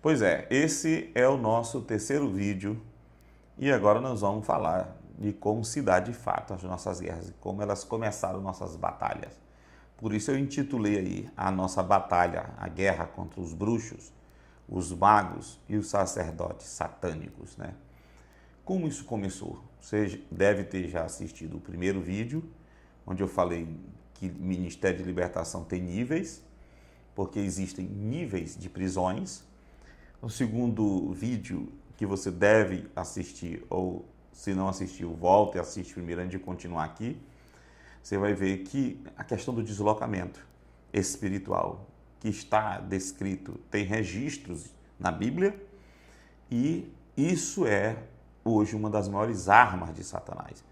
Pois é, esse é o nosso terceiro vídeo e agora nós vamos falar de como se dá de fato as nossas guerras, como elas começaram nossas batalhas. Por isso eu intitulei aí a nossa batalha, a guerra contra os bruxos, os magos e os sacerdotes satânicos, né? Como isso começou? Você deve ter já assistido o primeiro vídeo, onde eu falei que o Ministério de Libertação tem níveis, porque existem níveis de prisões. O segundo vídeo que você deve assistir, ou se não assistiu, volte e assiste primeiro antes de continuar aqui, você vai ver que a questão do deslocamento espiritual, que está descrito, tem registros na Bíblia, e isso é hoje uma das maiores armas de Satanás.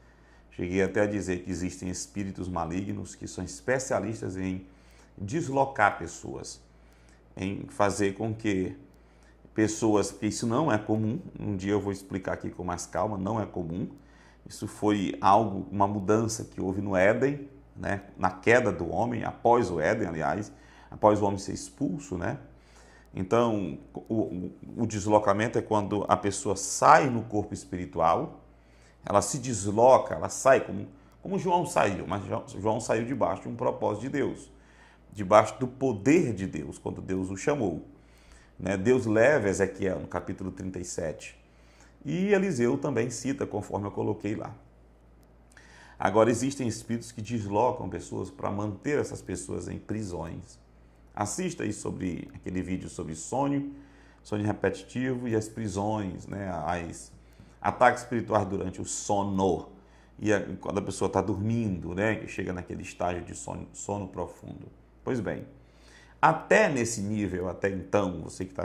Cheguei até a dizer que existem espíritos malignos que são especialistas em deslocar pessoas, em fazer com que pessoas, porque isso não é comum, um dia eu vou explicar aqui com mais calma, não é comum. Isso foi algo, uma mudança que houve no Éden, né? Na queda do homem, após o Éden, aliás, após o homem ser expulso, né? Então, o deslocamento é quando a pessoa sai no corpo espiritual, ela se desloca, ela sai como João saiu, mas João saiu debaixo de um propósito de Deus, debaixo do poder de Deus, quando Deus o chamou. Deus leva Ezequiel no capítulo 37. E Eliseu também cita, conforme eu coloquei lá. Agora, existem espíritos que deslocam pessoas para manter essas pessoas em prisões. Assista aí sobre aquele vídeo sobre sonho repetitivo e as prisões, né? As ataques espirituais durante o sono. E quando a pessoa está dormindo, né? Chega naquele estágio de sono profundo. Pois bem, até nesse nível, até então, você que está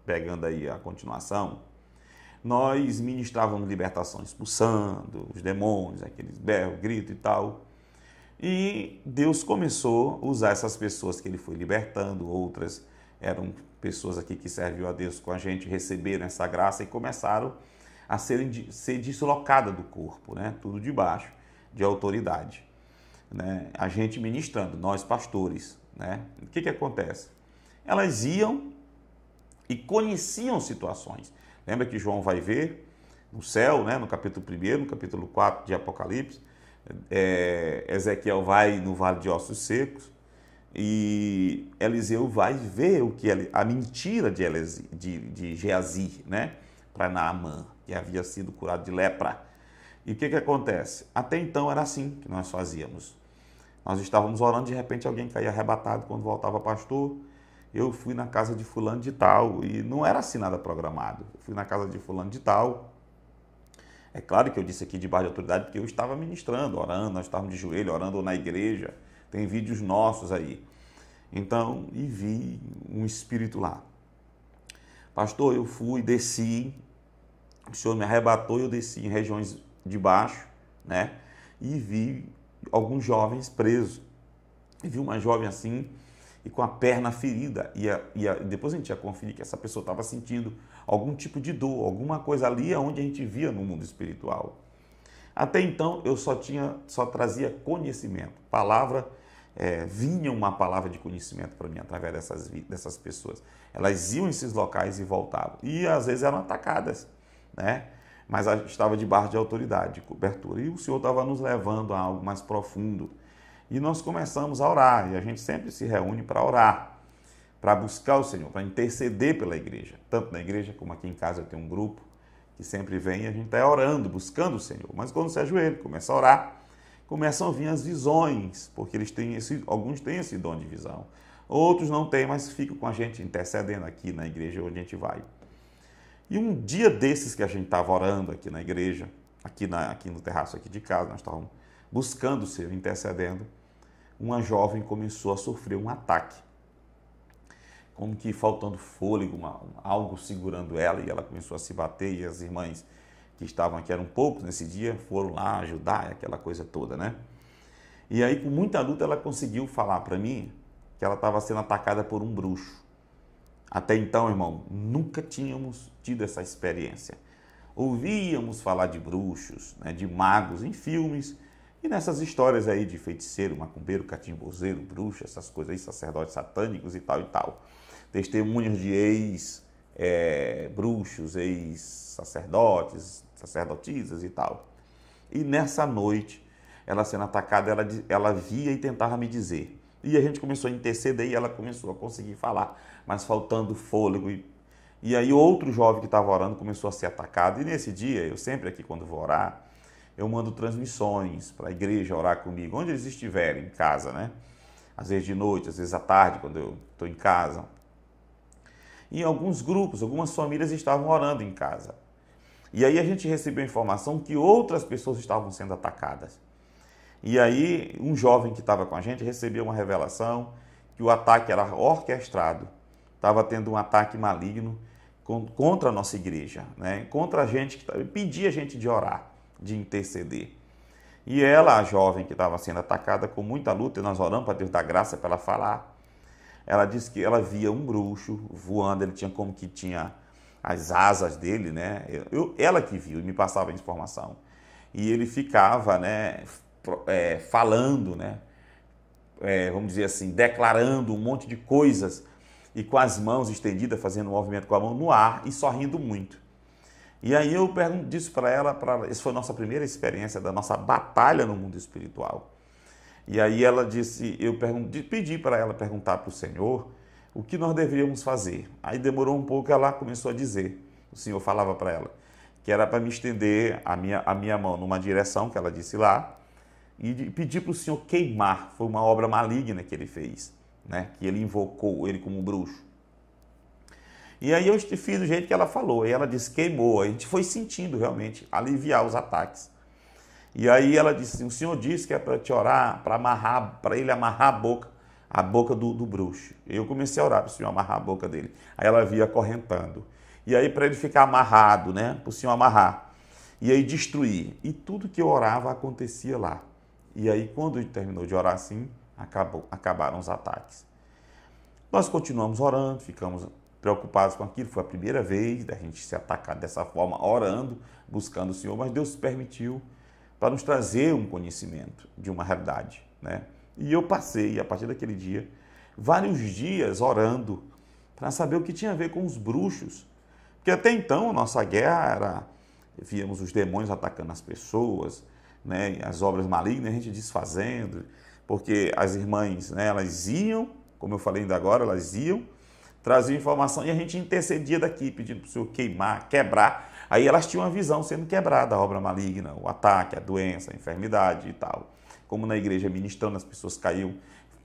pegando aí a continuação, nós ministrávamos libertação expulsando os demônios, aqueles berros, grito e tal. E Deus começou a usar essas pessoas que ele foi libertando, outras eram pessoas aqui que serviam a Deus com a gente, receberam essa graça e começaram a ser deslocadas do corpo, né? Tudo debaixo de autoridade, né? A gente ministrando, nós pastores, né? O que acontece? Elas iam e conheciam situações. Lembra que João vai ver no céu, né? No capítulo 1, no capítulo 4 de Apocalipse, Ezequiel vai no vale de ossos secos e Eliseu vai ver a mentira de Geazi, né? Para Naamã, que havia sido curado de lepra. E o que acontece? Até então era assim que nós fazíamos. Nós estávamos orando, de repente alguém caía arrebatado quando voltava pastor. Eu fui na casa de fulano de tal, e não era assim nada programado. Eu fui na casa de fulano de tal. É claro que eu disse aqui debaixo de autoridade, porque eu estava ministrando, orando, nós estávamos de joelho, orando na igreja. Tem vídeos nossos aí. Então, e vi um espírito lá. Pastor, eu fui, desci, o Senhor me arrebatou e eu desci em regiões de baixo, né? E vi alguns jovens presos. E vi uma jovem assim, e com a perna ferida. E depois a gente ia conferir que essa pessoa estava sentindo algum tipo de dor, alguma coisa ali onde a gente via no mundo espiritual. Até então eu só trazia conhecimento. Vinha uma palavra de conhecimento para mim através dessas pessoas. Elas iam em esses locais e voltavam. E às vezes eram atacadas, né? Mas a gente estava debaixo de autoridade, de cobertura. E o Senhor estava nos levando a algo mais profundo. E nós começamos a orar. E a gente sempre se reúne para orar, para buscar o Senhor, para interceder pela igreja. Tanto na igreja como aqui em casa eu tenho um grupo que sempre vem e a gente está orando, buscando o Senhor. Mas quando se ajoelha, começa a orar, começam a vir as visões, porque alguns têm esse dom de visão. Outros não têm, mas ficam com a gente intercedendo aqui na igreja onde a gente vai. E um dia desses que a gente estava orando aqui na igreja, aqui no terraço aqui de casa, nós estávamos buscando o Senhor, intercedendo, uma jovem começou a sofrer um ataque. Como que faltando fôlego, algo segurando ela, e ela começou a se bater, e as irmãs que estavam aqui, eram poucos nesse dia, foram lá ajudar, aquela coisa toda, né? E aí, com muita luta, ela conseguiu falar para mim que ela estava sendo atacada por um bruxo. Até então, irmão, nunca tínhamos tido essa experiência. Ouvíamos falar de bruxos, né, de magos em filmes, e nessas histórias aí de feiticeiro, macumbeiro, catimbozeiro, bruxo, essas coisas aí, sacerdotes satânicos e tal e tal. Testemunhos de bruxos, ex-sacerdotes, sacerdotisas e tal. E nessa noite, ela sendo atacada, ela via e tentava me dizer. E a gente começou a interceder e ela começou a conseguir falar, mas faltando fôlego. E aí outro jovem que estava orando começou a ser atacado. E nesse dia, eu sempre aqui quando vou orar, eu mando transmissões para a igreja orar comigo, onde eles estiverem, em casa, né? Às vezes de noite, às vezes à tarde, quando eu estou em casa. E alguns grupos, algumas famílias estavam orando em casa. E aí a gente recebeu a informação que outras pessoas estavam sendo atacadas. E aí um jovem que estava com a gente recebeu uma revelação que o ataque era orquestrado. Estava tendo um ataque maligno contra a nossa igreja, né? Contra a gente, que pedia a gente de orar, de interceder. E ela, a jovem que estava sendo atacada com muita luta, e nós oramos para Deus dar graça para ela falar. Ela disse que ela via um bruxo voando, ele tinha como que tinha as asas dele, né? Ela que viu e me passava a informação. E ele ficava, né, falando, né? Vamos dizer assim, declarando um monte de coisas e com as mãos estendidas, fazendo um movimento com a mão no ar e sorrindo muito. E aí eu disse para ela, essa foi a nossa primeira experiência da nossa batalha no mundo espiritual. E aí ela disse, pedi para ela perguntar para o Senhor o que nós deveríamos fazer. Aí demorou um pouco, ela começou a dizer, o Senhor falava para ela, que era para me estender a minha mão numa direção, que ela disse lá, e pedir para o Senhor queimar. Foi uma obra maligna que ele fez, né? Que ele invocou ele como um bruxo. E aí eu fiz do jeito que ela falou, e ela disse queimou. A gente foi sentindo realmente aliviar os ataques. E aí ela disse assim, o Senhor disse que é para te orar, para ele amarrar a boca do bruxo. Eu comecei a orar para o Senhor amarrar a boca dele. Aí ela via acorrentando. E aí para ele ficar amarrado, né? Para o Senhor amarrar. E aí destruir. E tudo que eu orava acontecia lá. E aí quando ele terminou de orar assim, acabaram os ataques. Nós continuamos orando, ficamos preocupados com aquilo. Foi a primeira vez da gente se atacar dessa forma, orando, buscando o Senhor. Mas Deus permitiu para nos trazer um conhecimento de uma realidade, né? E eu passei, a partir daquele dia, vários dias orando para saber o que tinha a ver com os bruxos. Porque até então a nossa guerra era, víamos os demônios atacando as pessoas, né? As obras malignas a gente desfazendo, porque as irmãs, né, elas iam, como eu falei ainda agora, elas iam, traziam informação e a gente intercedia daqui, pedindo para o Senhor queimar, quebrar. Aí elas tinham a visão sendo quebrada, a obra maligna, o ataque, a doença, a enfermidade e tal. Como na igreja ministrando, as pessoas caíam,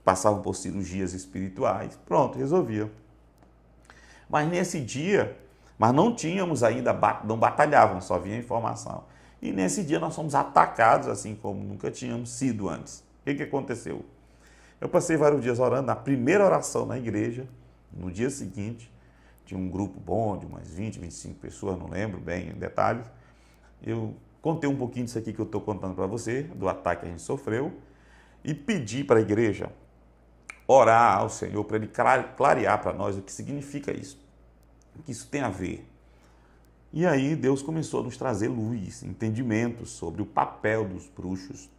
passavam por cirurgias espirituais. Pronto, resolvia. Mas nesse dia, não tínhamos ainda, não batalhávamos, só vinha informação. E nesse dia nós fomos atacados assim como nunca tínhamos sido antes. O que aconteceu? Eu passei vários dias orando, na primeira oração na igreja, no dia seguinte, tinha um grupo bom, de umas 20, 25 pessoas, não lembro bem em detalhes. Eu contei um pouquinho disso aqui que eu estou contando para você, do ataque que a gente sofreu, e pedi para a igreja orar ao Senhor para Ele clarear para nós o que significa isso, o que isso tem a ver. E aí Deus começou a nos trazer luz, entendimento sobre o papel dos bruxos,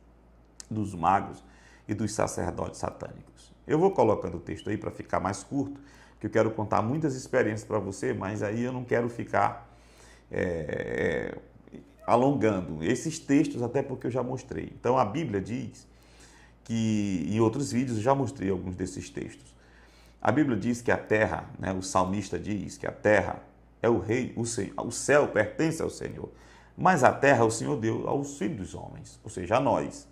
dos magos e dos sacerdotes satânicos. Eu vou colocando o texto aí para ficar mais curto, que eu quero contar muitas experiências para você, mas aí eu não quero ficar alongando esses textos, até porque eu já mostrei. Então a Bíblia diz que, em outros vídeos eu já mostrei alguns desses textos. A Bíblia diz que a terra, né, o salmista diz que a terra é o rei, o céu pertence ao Senhor, mas a terra o Senhor deu aos filhos dos homens, ou seja, a nós.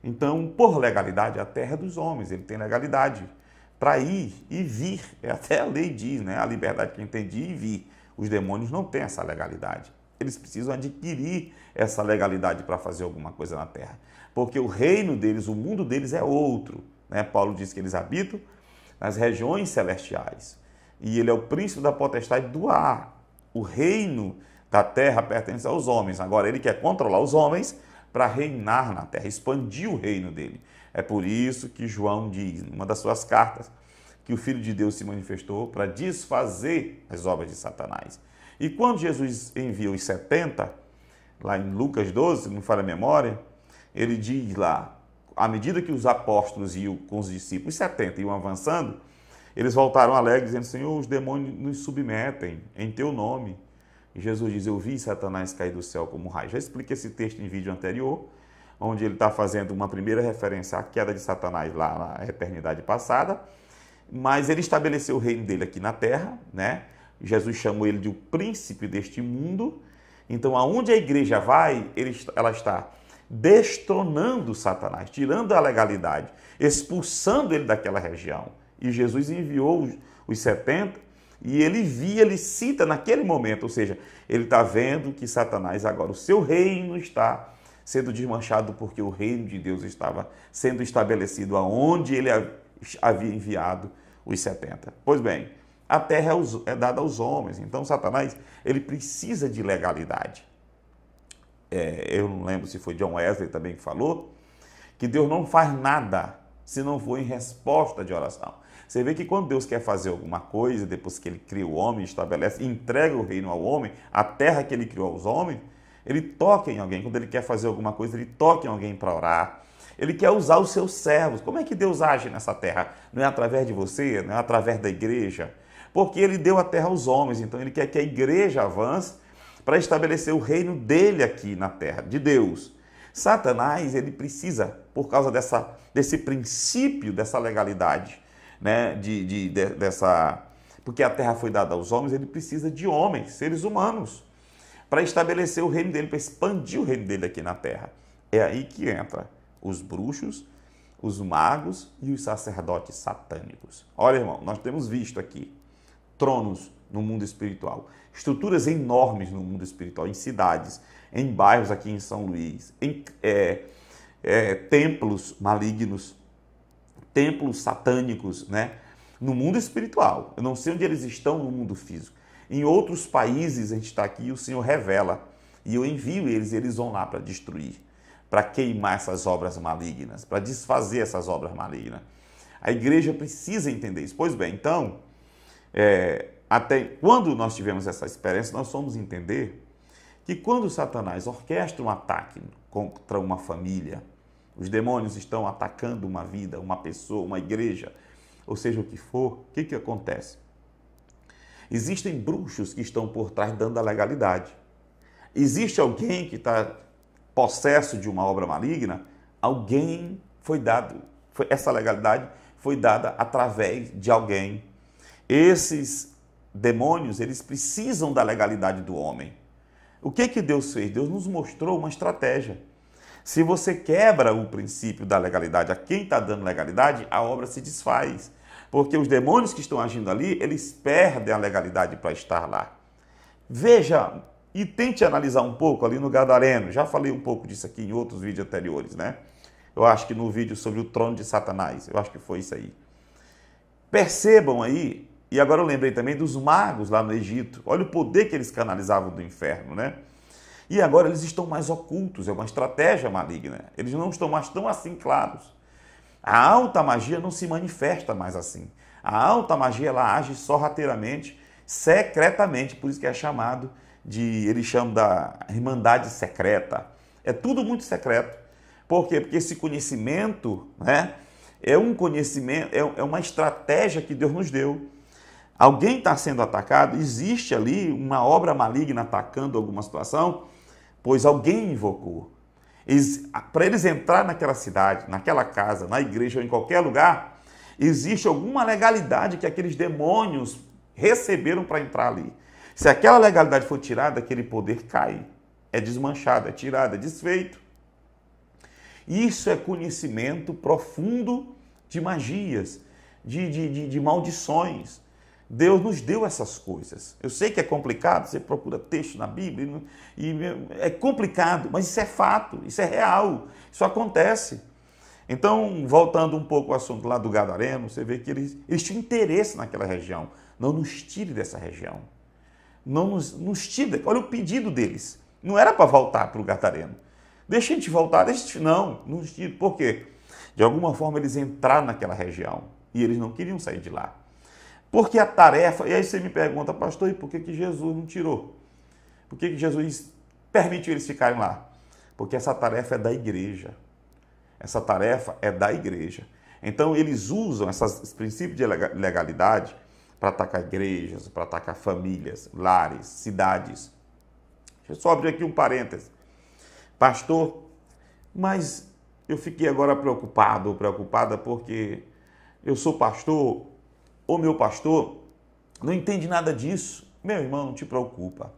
Então, por legalidade, a terra é dos homens, ele tem legalidade para ir e vir. Até a lei diz, né? A liberdade que tem de ir e vir. Os demônios não têm essa legalidade. Eles precisam adquirir essa legalidade para fazer alguma coisa na terra. Porque o reino deles, o mundo deles é outro, né? Paulo diz que eles habitam nas regiões celestiais. E ele é o príncipe da potestade do ar. O reino da terra pertence aos homens. Agora ele quer controlar os homens para reinar na terra, expandir o reino dele. É por isso que João diz, numa das suas cartas, que o Filho de Deus se manifestou para desfazer as obras de Satanás. E quando Jesus envia os 70, lá em Lucas 12, se não me falha a memória, ele diz lá, à medida que os apóstolos iam com os discípulos, os 70 iam avançando, Eles voltaram alegres, dizendo, Senhor, os demônios nos submetem em teu nome. E Jesus diz, eu vi Satanás cair do céu como um raio. Já expliquei esse texto em vídeo anterior, onde ele está fazendo uma primeira referência à queda de Satanás lá na eternidade passada, mas ele estabeleceu o reino dele aqui na terra, né? Jesus chamou ele de o príncipe deste mundo. Então, aonde a igreja vai, ela está destronando Satanás, tirando a legalidade, expulsando ele daquela região. E Jesus enviou os 70 e ele cita naquele momento, ou seja, ele está vendo que Satanás agora, o seu reino está sendo desmanchado porque o reino de Deus estava sendo estabelecido aonde ele havia enviado os 70. Pois bem, a terra é dada aos homens, então Satanás ele precisa de legalidade. Eu não lembro se foi John Wesley também que falou, que Deus não faz nada se não for em resposta de oração. Você vê que quando Deus quer fazer alguma coisa, depois que ele cria o homem, estabelece, entrega o reino ao homem, a terra que ele criou aos homens, ele toca em alguém. Quando ele quer fazer alguma coisa, ele toca em alguém para orar. Ele quer usar os seus servos. Como é que Deus age nessa terra? Não é através de você, não é através da igreja. Porque ele deu a terra aos homens, então ele quer que a igreja avance para estabelecer o reino dele aqui na terra, de Deus. Satanás, ele precisa, por causa desse princípio, dessa legalidade, né, porque a terra foi dada aos homens, ele precisa de homens, seres humanos, para estabelecer o reino dele, para expandir o reino dele aqui na terra. É aí que entra os bruxos, os magos e os sacerdotes satânicos. Olha, irmão, nós temos visto aqui tronos no mundo espiritual, estruturas enormes no mundo espiritual, em cidades, em bairros aqui em São Luís, em templos malignos, templos satânicos, né? No mundo espiritual. Eu não sei onde eles estão no mundo físico. Em outros países a gente está aqui e o Senhor revela. E eu envio eles e eles vão lá para destruir, para queimar essas obras malignas, para desfazer essas obras malignas. A igreja precisa entender isso. Pois bem, então, até quando nós tivemos essa experiência, nós fomos entender que quando Satanás orquestra um ataque contra uma família, os demônios estão atacando uma vida, uma pessoa, uma igreja, ou seja, o que for, o que acontece? Existem bruxos que estão por trás dando a legalidade. Existe alguém que está possesso de uma obra maligna, essa legalidade foi dada através de alguém. Esses demônios, eles precisam da legalidade do homem. O que Deus fez? Deus nos mostrou uma estratégia. Se você quebra o princípio da legalidade a quem está dando legalidade, a obra se desfaz. Porque os demônios que estão agindo ali, eles perdem a legalidade para estar lá. Veja e tente analisar um pouco ali no Gadareno. Já falei um pouco disso aqui em outros vídeos anteriores, né? Eu acho que no vídeo sobre o trono de Satanás, eu acho que foi isso aí. Percebam aí, e agora eu lembrei também dos magos lá no Egito. Olha o poder que eles canalizavam do inferno, né? E agora eles estão mais ocultos, é uma estratégia maligna. Eles não estão mais tão assim claros. A alta magia não se manifesta mais assim. A alta magia, ela age sorrateiramente, secretamente, por isso que é chamado eles chamam da irmandade secreta. É tudo muito secreto. Por quê? Porque esse conhecimento, né, é um conhecimento, é uma estratégia que Deus nos deu. Alguém está sendo atacado, existe ali uma obra maligna atacando alguma situação, pois alguém invocou. Para eles entrar naquela cidade, naquela casa, na igreja ou em qualquer lugar, existe alguma legalidade que aqueles demônios receberam para entrar ali. Se aquela legalidade for tirada, aquele poder cai, é desmanchado, é tirado, é desfeito. Isso é conhecimento profundo de magias, de maldições. Deus nos deu essas coisas. Eu sei que é complicado, você procura texto na Bíblia, e é complicado, mas isso é fato, isso é real, isso acontece. Então, voltando um pouco ao assunto lá do Gadareno, você vê que eles tinham interesse naquela região. Não nos tire dessa região. Não nos tire. Olha o pedido deles. Não era para voltar para o Gadareno. Deixa a gente voltar, não nos tire. Por quê? De alguma forma eles entraram naquela região e eles não queriam sair de lá. Porque a tarefa, e aí você me pergunta, pastor, e por que Jesus não tirou? Por que Jesus permitiu eles ficarem lá? Porque essa tarefa é da igreja. Essa tarefa é da igreja. Então, eles usam esses princípios de legalidade para atacar igrejas, para atacar famílias, lares, cidades. Deixa eu só abrir aqui um parêntese. Pastor, mas eu fiquei agora preocupado ou preocupada porque eu sou pastor, ou meu pastor não entende nada disso. Meu irmão, não te preocupa.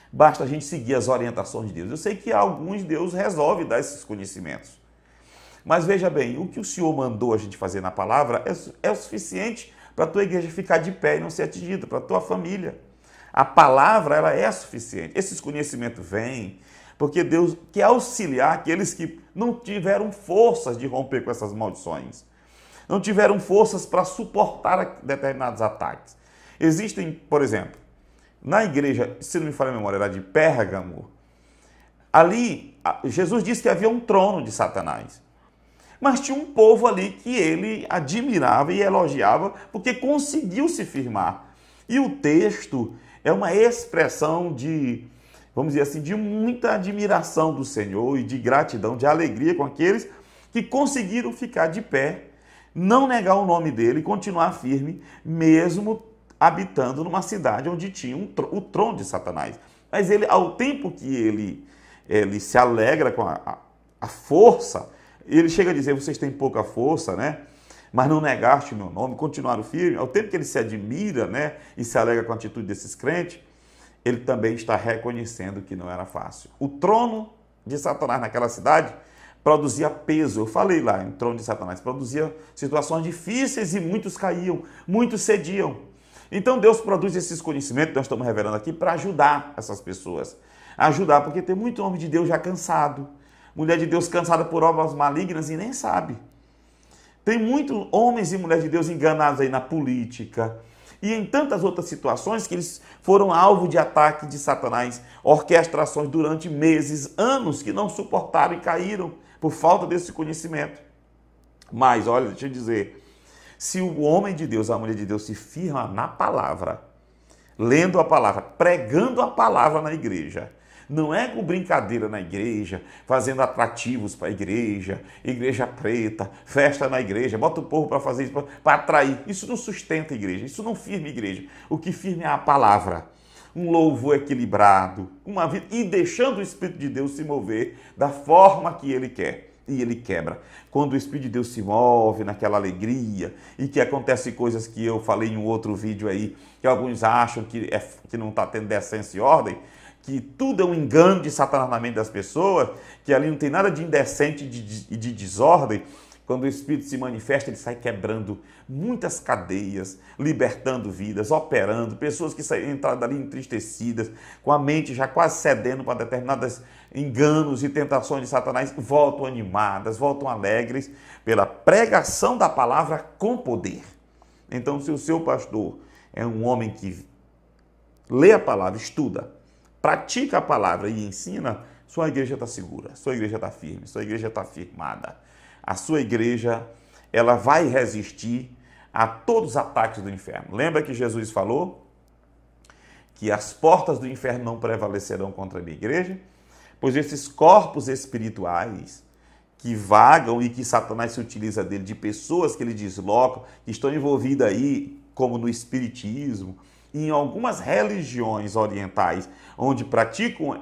Basta a gente seguir as orientações de Deus. Eu sei que alguns Deus resolve dar esses conhecimentos. Mas veja bem, o que o Senhor mandou a gente fazer na palavra é o suficiente para a tua igreja ficar de pé e não ser atingida, para a tua família. A palavra, ela é suficiente. Esses conhecimentos vêm porque Deus quer auxiliar aqueles que não tiveram forças de romper com essas maldições. Não tiveram forças para suportar determinados ataques. Existem, por exemplo, na igreja, se não me falha a memória, era de Pérgamo, ali Jesus disse que havia um trono de Satanás. Mas tinha um povo ali que ele admirava e elogiava porque conseguiu se firmar. E o texto é uma expressão de, vamos dizer assim, de muita admiração do Senhor e de gratidão, de alegria com aqueles que conseguiram ficar de pé, não negar o nome dele, continuar firme, mesmo habitando numa cidade onde tinha o trono de Satanás. Mas ele, ao tempo que ele se alegra com a força, ele chega a dizer, vocês têm pouca força, né? Mas não negaste o meu nome, continuaram firmes. Ao tempo que ele se admira, né? E se alegra com a atitude desses crentes, ele também está reconhecendo que não era fácil. O trono de Satanás naquela cidade produzia peso. Eu falei lá, em trono de Satanás, produzia situações difíceis e muitos caíam, muitos cediam. Então Deus produz esses conhecimentos que nós estamos revelando aqui para ajudar essas pessoas. Ajudar, porque tem muito homem de Deus já cansado. Mulher de Deus cansada por obras malignas e nem sabe. Tem muitos homens e mulheres de Deus enganados aí na política e em tantas outras situações que eles foram alvo de ataque de Satanás, orquestrações durante meses, anos, que não suportaram e caíram por falta desse conhecimento. Mas, olha, deixa eu dizer, se o homem de Deus, a mulher de Deus se firma na palavra, lendo a palavra, pregando a palavra na igreja, não é com brincadeira na igreja, fazendo atrativos para a igreja, igreja preta, festa na igreja, bota o povo para fazer isso, para atrair. Isso não sustenta a igreja, isso não firma a igreja. O que firma é a palavra. Um louvor equilibrado, uma vida, e deixando o Espírito de Deus se mover da forma que ele quer. E ele quebra. Quando o Espírito de Deus se move naquela alegria e que acontecem coisas que eu falei em um outro vídeo aí, que alguns acham que não está tendo decência e ordem, que tudo é um engano de Satanás na mente das pessoas, que ali não tem nada de indecente e de desordem. Quando o Espírito se manifesta, ele sai quebrando muitas cadeias, libertando vidas, operando, pessoas que entraram dali entristecidas, com a mente já quase cedendo para determinados enganos e tentações de Satanás, voltam animadas, voltam alegres pela pregação da palavra com poder. Então, se o seu pastor é um homem que lê a palavra, estuda, pratica a palavra e ensina, sua igreja está segura, sua igreja está firme, sua igreja está firmada. A sua igreja, ela vai resistir a todos os ataques do inferno. Lembra que Jesus falou que as portas do inferno não prevalecerão contra a minha igreja? Pois esses corpos espirituais que vagam e que Satanás se utiliza dele, de pessoas que ele desloca, que estão envolvidas aí, como no espiritismo, e em algumas religiões orientais, onde praticam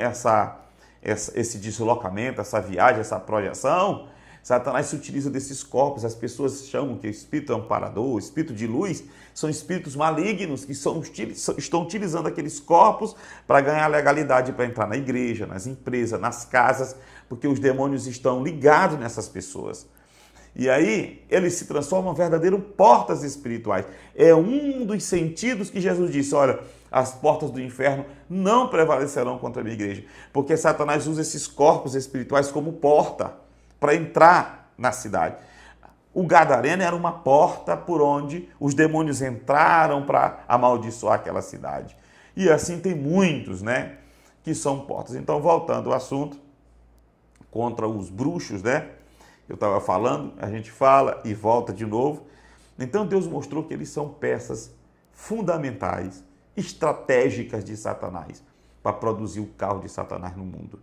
esse deslocamento, essa viagem, essa projeção, Satanás se utiliza desses corpos. As pessoas chamam que o espírito amparador, o espírito de luz, são espíritos malignos que estão utilizando aqueles corpos para ganhar legalidade para entrar na igreja, nas empresas, nas casas, porque os demônios estão ligados nessas pessoas. E aí eles se transformam em verdadeiros portas espirituais. É um dos sentidos que Jesus disse, olha, as portas do inferno não prevalecerão contra a minha igreja, porque Satanás usa esses corpos espirituais como porta para entrar na cidade. O Gadareno era uma porta por onde os demônios entraram para amaldiçoar aquela cidade. E assim tem muitos, né, que são portas. Então, voltando ao assunto, contra os bruxos, né, eu estava falando, a gente fala e volta de novo. Então, Deus mostrou que eles são peças fundamentais, estratégicas de Satanás, para produzir o caos de Satanás no mundo.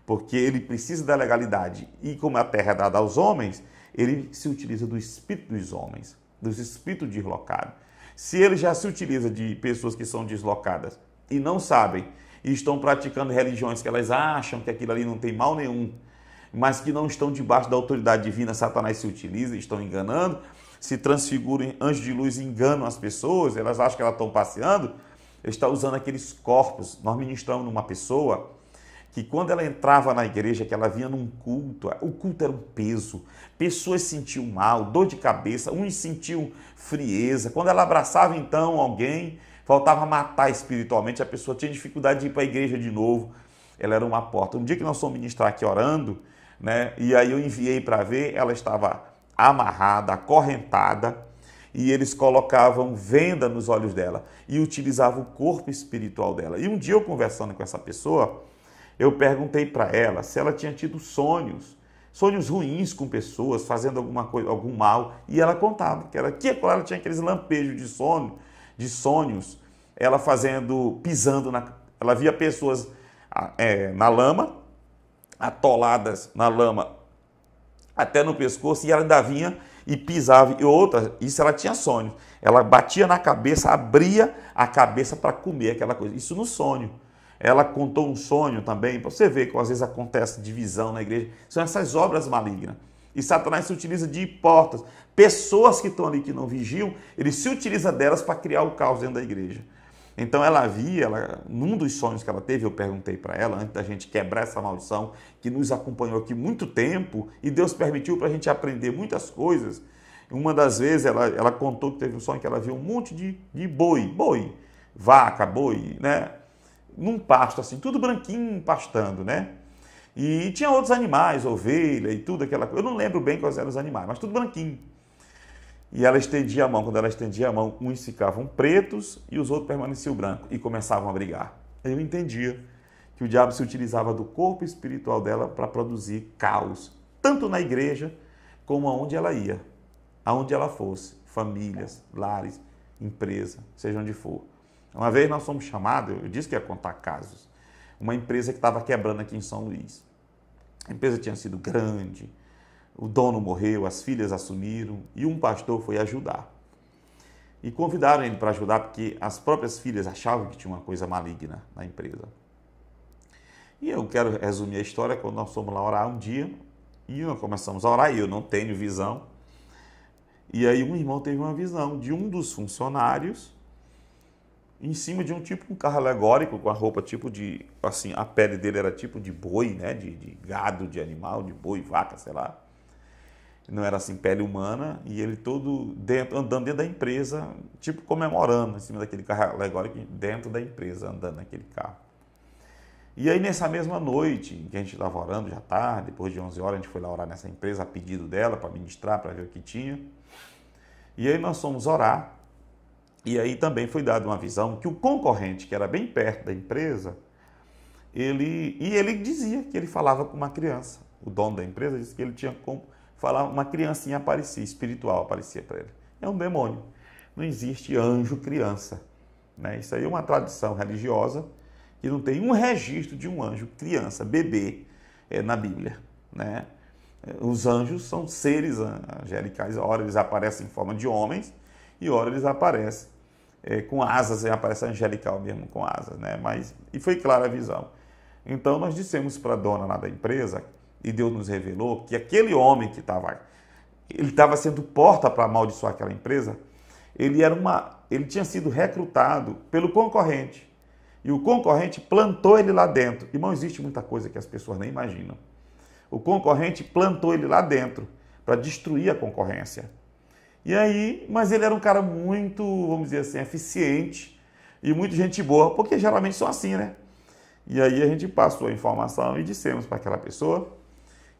Porque ele precisa da legalidade. E como a terra é dada aos homens, ele se utiliza do espírito dos homens, dos espíritos deslocados. Se ele já se utiliza de pessoas que são deslocadas e não sabem, e estão praticando religiões que elas acham que aquilo ali não tem mal nenhum, mas que não estão debaixo da autoridade divina, Satanás se utiliza, estão enganando, se transfiguram em anjos de luz e enganam as pessoas, elas acham que elas estão passeando, ele está usando aqueles corpos. Nós ministramos numa pessoa que quando ela entrava na igreja, que ela vinha num culto, o culto era um peso, pessoas sentiam mal, dor de cabeça, uns sentiam frieza, quando ela abraçava então alguém, faltava matar espiritualmente, a pessoa tinha dificuldade de ir para a igreja de novo, ela era uma porta. Um dia que nós fomos ministrar aqui orando, né, e aí eu enviei para ver, ela estava amarrada, acorrentada, e eles colocavam venda nos olhos dela e utilizavam o corpo espiritual dela. E um dia eu conversando com essa pessoa, eu perguntei para ela se ela tinha tido sonhos ruins com pessoas, fazendo alguma coisa, algum mal, e ela contava que ela tinha aqueles lampejos de sonhos, ela pisando, ela via pessoas na lama, atoladas na lama até no pescoço, e ela ainda vinha e pisava, e outra, isso ela tinha sonhos, ela batia na cabeça, abria a cabeça para comer aquela coisa, isso no sonho. Ela contou um sonho também, para você ver que às vezes acontece divisão na igreja, são essas obras malignas. E Satanás se utiliza de portas, pessoas que estão ali que não vigiam, ele se utiliza delas para criar o caos dentro da igreja. Então ela via, num dos sonhos que ela teve, eu perguntei para ela, antes da gente quebrar essa maldição, que nos acompanhou aqui muito tempo, e Deus permitiu para a gente aprender muitas coisas. Uma das vezes ela contou que teve um sonho que ela viu um monte de boi, vaca, boi, né? Num pasto assim, tudo branquinho, pastando, né? E tinha outros animais, ovelha e tudo aquela coisa. Eu não lembro bem quais eram os animais, mas tudo branquinho. E ela estendia a mão. Quando ela estendia a mão, uns ficavam pretos e os outros permaneciam brancos e começavam a brigar. Eu entendia que o diabo se utilizava do corpo espiritual dela para produzir caos, tanto na igreja como aonde ela ia, aonde ela fosse, famílias, lares, empresa, seja onde for. Uma vez nós fomos chamados, eu disse que ia contar casos, uma empresa que estava quebrando aqui em São Luís. A empresa tinha sido grande, o dono morreu, as filhas assumiram e um pastor foi ajudar. E convidaram ele para ajudar porque as próprias filhas achavam que tinha uma coisa maligna na empresa. E eu quero resumir a história. Quando nós fomos lá orar um dia, e nós começamos a orar, e eu não tenho visão. E aí um irmão teve uma visão de um dos funcionários em cima de um carro alegórico, com a roupa tipo de, assim, a pele dele era tipo de boi, né, de gado, de animal, de boi, vaca, sei lá. Não era assim pele humana, e ele todo andando dentro da empresa, tipo comemorando em cima daquele carro alegórico, dentro da empresa, andando naquele carro. E aí nessa mesma noite, em que a gente estava orando, já tarde, depois de 11 horas, a gente foi lá orar nessa empresa a pedido dela, para ministrar, para ver o que tinha. E aí nós fomos orar, e aí também foi dada uma visão que o concorrente, que era bem perto da empresa, ele dizia que ele falava com uma criança. O dono da empresa disse que ele tinha como falar, uma criancinha aparecia, espiritual aparecia para ele. É um demônio. Não existe anjo criança, né? Isso aí é uma tradição religiosa que não tem um registro de um anjo criança, bebê, na Bíblia, né? Os anjos são seres angelicais, ora eles aparecem em forma de homens e ora eles aparecem com asas, aparece angelical mesmo com asas, né? E foi clara a visão. Então nós dissemos para a dona lá da empresa, e Deus nos revelou que aquele homem que estava sendo porta para amaldiçoar aquela empresa, ele tinha sido recrutado pelo concorrente. E o concorrente plantou ele lá dentro. Irmão, existe muita coisa que as pessoas nem imaginam. O concorrente plantou ele lá dentro para destruir a concorrência. E aí, mas ele era um cara muito, vamos dizer assim, eficiente e muito gente boa, porque geralmente são assim, né? E aí a gente passou a informação e dissemos para aquela pessoa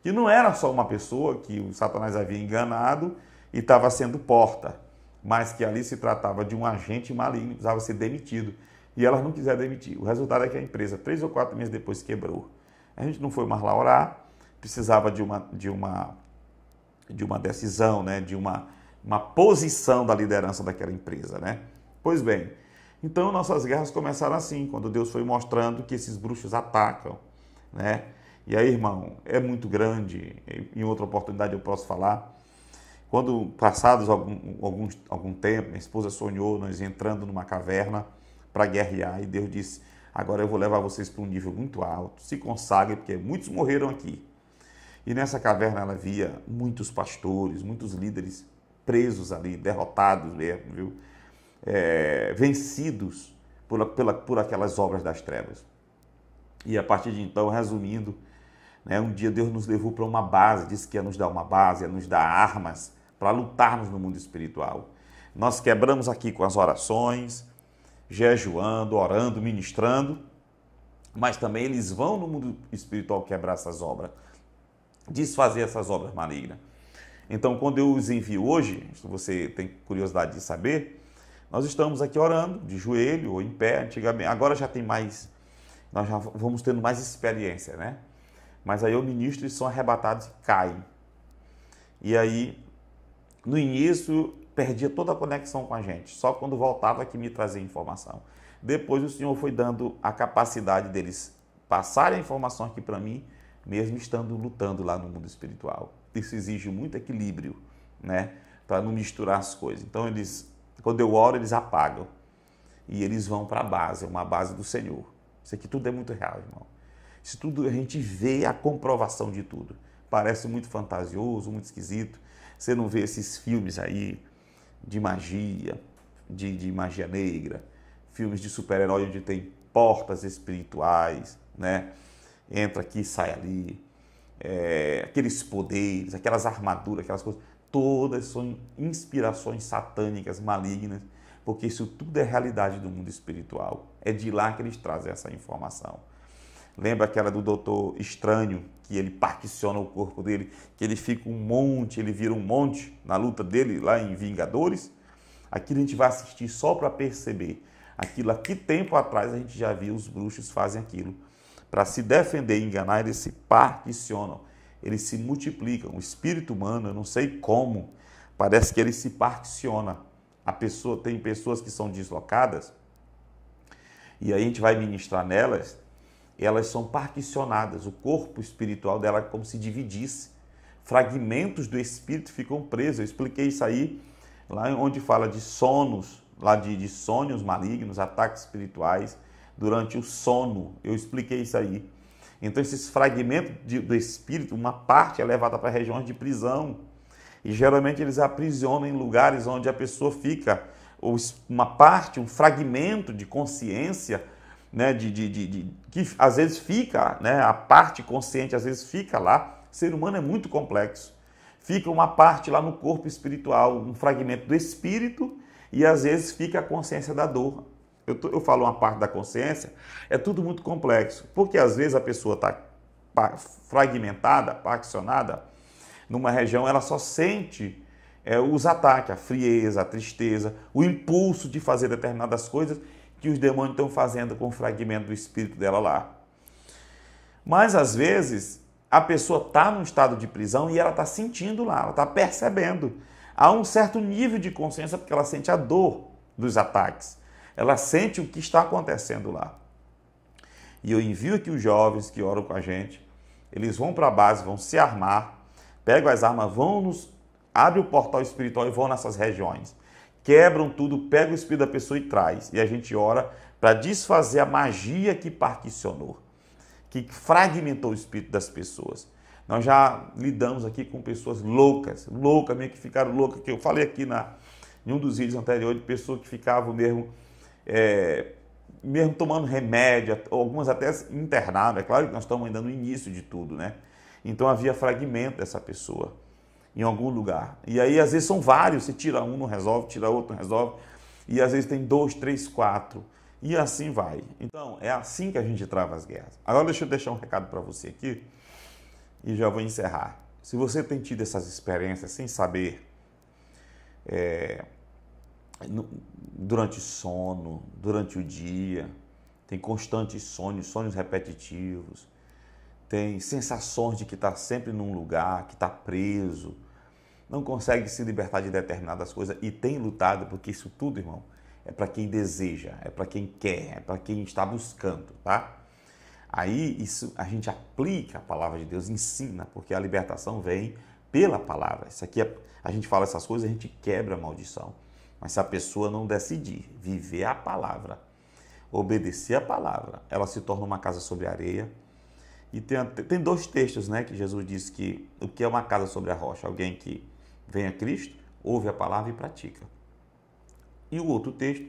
que não era só uma pessoa que o Satanás havia enganado e estava sendo porta, mas que ali se tratava de um agente maligno que precisava ser demitido. E elas não quiseram demitir. O resultado é que a empresa, 3 ou 4 meses depois, quebrou. A gente não foi mais lá orar, precisava de uma decisão, né? de uma posição da liderança daquela empresa, né? Pois bem, então nossas guerras começaram assim, quando Deus foi mostrando que esses bruxos atacam, né? E aí, irmão, é muito grande, em outra oportunidade eu posso falar, Quando passados algum tempo, minha esposa sonhou nós entrando numa caverna para guerrear, e Deus disse: agora eu vou levar vocês para um nível muito alto, se consagrem, porque muitos morreram aqui. E nessa caverna ela via muitos pastores, muitos líderes presos ali, derrotados mesmo, viu? Vencidos por aquelas obras das trevas. E a partir de então, resumindo, né, um dia Deus nos levou para uma base, disse que ia nos dar uma base, ia nos dar armas para lutarmos no mundo espiritual. Nós quebramos aqui com as orações, jejuando, orando, ministrando, mas também eles vão no mundo espiritual quebrar essas obras, desfazer essas obras malignas. Então, quando eu os envio hoje, se você tem curiosidade de saber, nós estamos aqui orando, de joelho ou em pé, antigamente, agora já tem mais, nós já vamos tendo mais experiência, né? Mas aí eu ministro e são arrebatados e caem. E aí, no início, perdia toda a conexão com a gente, só quando voltava que me trazia informação. Depois o Senhor foi dando a capacidade deles passarem a informação aqui para mim, mesmo estando lutando lá no mundo espiritual. Isso exige muito equilíbrio, né? Para não misturar as coisas. Então, quando eu oro, eles apagam. E eles vão para a base, uma base do Senhor. Isso aqui tudo é muito real, irmão. Isso tudo a gente vê a comprovação de tudo. Parece muito fantasioso, muito esquisito. Você não vê esses filmes aí de magia, de magia negra, filmes de super-herói onde tem portas espirituais, né? Entra aqui, sai ali. Aqueles poderes, aquelas armaduras, aquelas coisas, todas são inspirações satânicas, malignas, porque isso tudo é realidade do mundo espiritual. É de lá que eles trazem essa informação. Lembra aquela do Doutor Estranho, que ele particiona o corpo dele, que ele fica um monte, ele vira um monte na luta dele lá em Vingadores? Aquilo a gente vai assistir só para perceber. Aquilo, há que tempo atrás a gente já viu os bruxos fazem aquilo. Para se defender e enganar, eles se particionam, eles se multiplicam. O espírito humano, eu não sei como, parece que ele se particiona. Tem pessoas que são deslocadas, e aí a gente vai ministrar nelas, elas são particionadas, o corpo espiritual dela é como se dividisse. Fragmentos do espírito ficam presos. Eu expliquei isso aí, lá onde fala de sonos, lá de sonhos malignos, ataques espirituais, durante o sono, eu expliquei isso aí. Então, esses fragmentos do espírito, uma parte é levada para regiões de prisão. E geralmente eles aprisionam em lugares onde a pessoa fica, uma parte, um fragmento de consciência, né, que às vezes fica, né, a parte consciente às vezes fica lá. O ser humano é muito complexo. Fica uma parte lá no corpo espiritual, um fragmento do espírito, e às vezes fica a consciência da dor. Eu falo uma parte da consciência, é tudo muito complexo, porque às vezes a pessoa está fragmentada, particionada, numa região, ela só sente os ataques, a frieza, a tristeza, o impulso de fazer determinadas coisas que os demônios estão fazendo com o fragmento do espírito dela lá. Mas às vezes a pessoa está num estado de prisão e ela está sentindo lá, ela está percebendo. Há um certo nível de consciência porque ela sente a dor dos ataques. Ela sente o que está acontecendo lá. E eu envio aqui os jovens que oram com a gente, eles vão para a base, vão se armar, pegam as armas, abrem o portal espiritual e vão nessas regiões. Quebram tudo, pegam o espírito da pessoa e traz. E a gente ora para desfazer a magia que particionou, que fragmentou o espírito das pessoas. Nós já lidamos aqui com pessoas loucas mesmo, que ficaram loucas, que eu falei aqui em um dos vídeos anteriores, de pessoas que ficavam mesmo tomando remédio, algumas até internadas. É claro que nós estamos ainda no início de tudo, né? Então havia fragmento dessa pessoa em algum lugar. E aí às vezes são vários, você tira um, não resolve, tira outro, não resolve. E às vezes tem 2, 3, 4. E assim vai. Então é assim que a gente trava as guerras. Agora deixa eu deixar um recado para você aqui e já vou encerrar. Se você tem tido essas experiências sem saber, durante o sono, durante o dia, tem constantes sonhos repetitivos, tem sensações de que está sempre num lugar, que está preso, não consegue se libertar de determinadas coisas e tem lutado, porque isso tudo, irmão, é para quem deseja, é para quem quer, é para quem está buscando, tá? Aí isso a gente aplica a palavra de Deus, ensina, porque a libertação vem pela palavra. Isso aqui, a gente fala essas coisas, a gente quebra a maldição. Mas se a pessoa não decidir viver a palavra, obedecer a palavra, ela se torna uma casa sobre areia. E tem dois textos, né, que Jesus diz que o que é uma casa sobre a rocha? Alguém que vem a Cristo, ouve a palavra e pratica. E o outro texto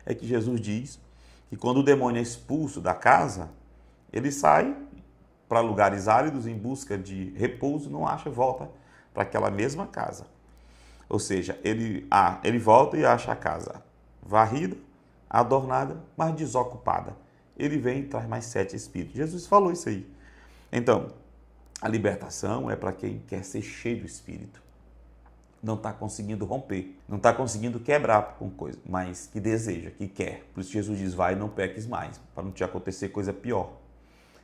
é que Jesus diz que quando o demônio é expulso da casa, ele sai para lugares áridos em busca de repouso, não acha, volta para aquela mesma casa. Ou seja, ele volta e acha a casa varrida, adornada, mas desocupada. Ele vem e traz mais 7 espíritos. Jesus falou isso aí. Então, a libertação é para quem quer ser cheio do Espírito. Não está conseguindo romper, não está conseguindo quebrar com coisa, mas que deseja, que quer. Por isso Jesus diz, vai e não peques mais, para não te acontecer coisa pior.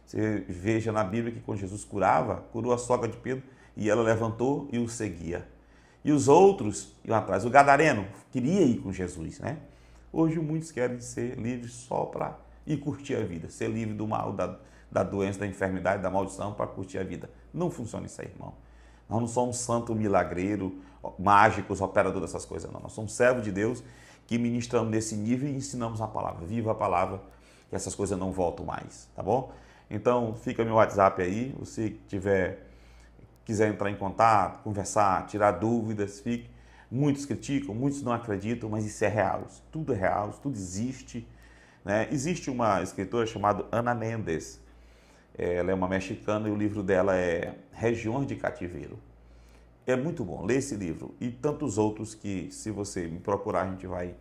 Você veja na Bíblia que quando Jesus curou a sogra de Pedro e ela levantou e o seguia. E os outros iam atrás. O gadareno queria ir com Jesus, né? Hoje muitos querem ser livres só para ir curtir a vida, ser livre do mal, da doença, da enfermidade, da maldição, para curtir a vida. Não funciona isso aí, irmão. Nós não somos santo milagreiro, mágicos, operador dessas coisas, não. Nós somos servos de Deus que ministramos nesse nível e ensinamos a palavra. Viva a palavra, que essas coisas não voltam mais, tá bom? Então, fica meu WhatsApp aí, você quiser entrar em contato, conversar, tirar dúvidas, fique. Muitos criticam, muitos não acreditam, mas isso é real. Tudo é real, tudo existe, né? Existe uma escritora chamada Ana Mendes. Ela é uma mexicana e o livro dela é Regiões de Cativeiro. É muito bom, lê esse livro e tantos outros que, se você me procurar, a gente vai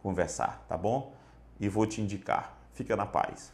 conversar, tá bom? E vou te indicar. Fica na paz.